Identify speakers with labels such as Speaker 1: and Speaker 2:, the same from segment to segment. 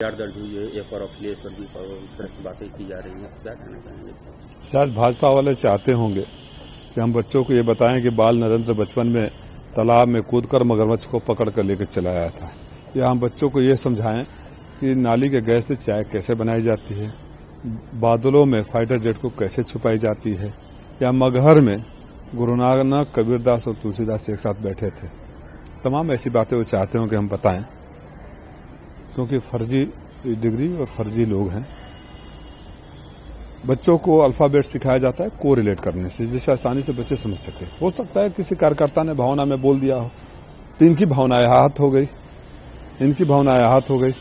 Speaker 1: दर्ज हुई है, एक और अखिलेश और भी इस तरह की बातें की जा रही हैं, क्या कहना चाहेंगे?
Speaker 2: शायद भाजपा वाले चाहते होंगे कि हम बच्चों को ये बताएं कि बाल नरेंद्र बचपन में तालाब में कूदकर मगरमच्छ को पकड़ कर लेकर चला आया था, या हम बच्चों को ये समझाएं कि नाली के गैस से चाय कैसे बनाई जाती है, बादलों में फाइटर जेट को कैसे छुपाई जाती है, या मगहर में गुरु नानक, कबीरदास और तुलसीदास एक साथ बैठे थे। तमाम ऐसी बातें वो चाहते हो कि हम बताएं, क्योंकि फर्जी डिग्री और फर्जी लोग हैं। बच्चों को अल्फाबेट सिखाया जाता है को रिलेट करने से, जिससे आसानी से बच्चे समझ सके। हो सकता है किसी कार्यकर्ता ने भावना में बोल दिया हो, तो इनकी भावनाएं आहत हो गई,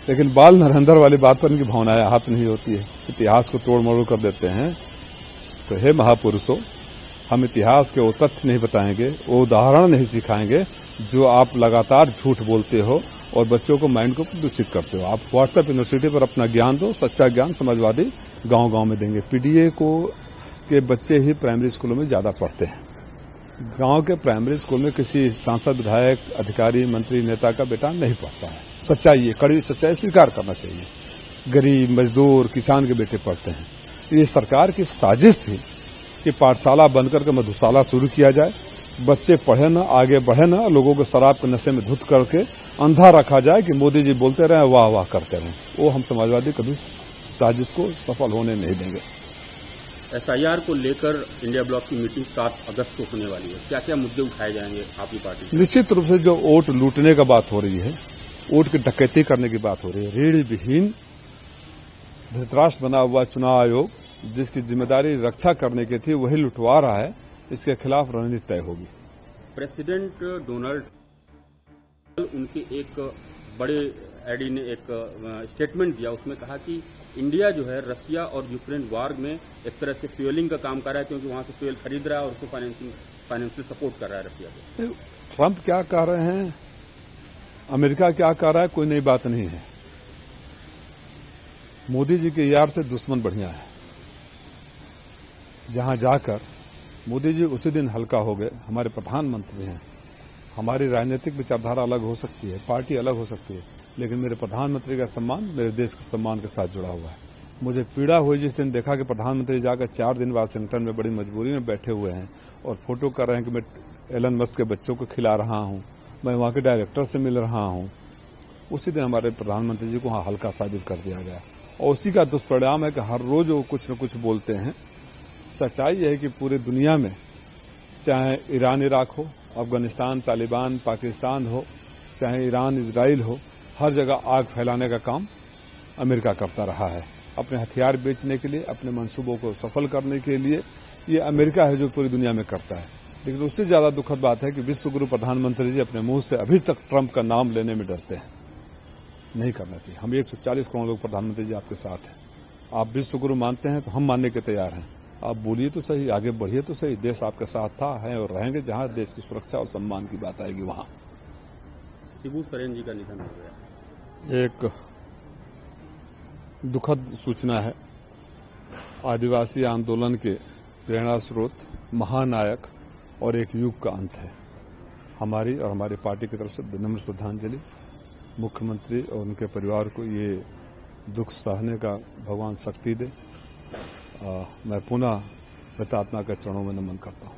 Speaker 2: लेकिन बाल नरेंद्र वाली बात पर इनकी भावनाएं आहत नहीं होती है। इतिहास को तोड़ मरोड़ कर देते हैं। तो हे महापुरुषों, हम इतिहास के वो तथ्य नहीं बताएंगे, वो उदाहरण नहीं सिखाएंगे जो आप लगातार झूठ बोलते हो और बच्चों को माइंड को प्रदूषित करते हो। आप व्हाट्सएप यूनिवर्सिटी पर अपना ज्ञान दो, सच्चा ज्ञान समाजवादी गांव-गांव में देंगे। पीडीए को के बच्चे ही प्राइमरी स्कूलों में ज्यादा पढ़ते हैं। गांव के प्राइमरी स्कूल में किसी सांसद, विधायक, अधिकारी, मंत्री, नेता का बेटा नहीं पढ़ता है। सच्चाई, कड़वी सच्चाई स्वीकार करना चाहिए। गरीब, मजदूर, किसान के बेटे पढ़ते हैं। ये सरकार की साजिश थी कि पाठशाला बंद करके मधुशाला शुरू किया जाए, बच्चे पढ़े न, आगे बढ़े न, लोगों को शराब के नशे में धुत करके अंधा रखा जाए कि मोदी जी बोलते रहे, वाह वाह करते रहे। वो हम समाजवादी कभी साजिश को सफल होने नहीं देंगे।
Speaker 1: एसआईआर को लेकर इंडिया ब्लॉक की मीटिंग 7 अगस्त को होने वाली है, क्या क्या मुद्दे उठाए जाएंगे आपकी पार्टी से?
Speaker 2: निश्चित रूप से जो वोट लूटने का बात हो रही है, वोट की डकैती करने की बात हो रही है, रीढ़ विहीन धृतराष्ट्र बना हुआ चुनाव आयोग जिसकी जिम्मेदारी रक्षा करने की थी, वही लुटवा रहा है। इसके खिलाफ रणनीति तय होगी।
Speaker 1: प्रेसिडेंट डोनाल्ड उनके एक बड़े एडी ने एक स्टेटमेंट दिया, उसमें कहा कि इंडिया जो है रसिया और यूक्रेन वार में एक तरह से फ्यूलिंग का काम कर रहा है, क्योंकि वहां से फ्यूल खरीद रहा है और उसको फाइनेंशियल सपोर्ट कर रहा है रसिया को।
Speaker 2: ट्रंप क्या कह रहे हैं, अमेरिका क्या कह रहा है, कोई नई बात नहीं है। मोदी जी के यार से दुश्मन बढ़िया है। जहां जाकर मोदी जी उसी दिन हल्का हो गए। हमारे प्रधानमंत्री हैं। हमारी राजनीतिक विचारधारा अलग हो सकती है, पार्टी अलग हो सकती है, लेकिन मेरे प्रधानमंत्री का सम्मान मेरे देश के सम्मान के साथ जुड़ा हुआ है। मुझे पीड़ा हुई जिस दिन देखा कि प्रधानमंत्री जाकर 4 दिन वाशिंगटन में बड़ी मजबूरी में बैठे हुए हैं और फोटो कर रहे हैं कि मैं एलन मस्क के बच्चों को खिला रहा हूं, मैं वहां के डायरेक्टर से मिल रहा हूं। उसी दिन हमारे प्रधानमंत्री जी को वहां हल्का साबित कर दिया गया, और उसी का दुष्परिणाम है कि हर रोज वो कुछ न कुछ बोलते हैं। सच्चाई है कि पूरी दुनिया में, चाहे ईरान इराक हो, अफगानिस्तान तालिबान पाकिस्तान हो, चाहे ईरान इजराइल हो, हर जगह आग फैलाने का काम अमेरिका करता रहा है। अपने हथियार बेचने के लिए, अपने मंसूबों को सफल करने के लिए ये अमेरिका है जो पूरी दुनिया में करता है। लेकिन उससे ज्यादा दुखद बात है कि विश्व गुरु प्रधानमंत्री जी अपने मुंह से अभी तक ट्रंप का नाम लेने में डरते हैं। नहीं करना चाहिए। हम 140 करोड़ लोग प्रधानमंत्री जी आपके साथ हैं। आप विश्व गुरु मानते हैं तो हम मानने के तैयार हैं। आप बोलिए तो सही, आगे बढ़िए तो सही। देश आपके साथ था, है और रहेंगे। जहां देश की सुरक्षा और सम्मान की बात आएगी वहां।
Speaker 1: शिबू सोरेन जी का निधन हो गया,
Speaker 2: एक दुखद सूचना है। आदिवासी आंदोलन के प्रेरणा स्रोत, महानायक और एक युग का अंत है। हमारी और हमारी पार्टी की तरफ से विनम्र श्रद्धांजलि। मुख्यमंत्री और उनके परिवार को ये दुख सहने का भगवान शक्ति दे। मैं पुनः मृतात्मा के चरणों में नमन करता हूं।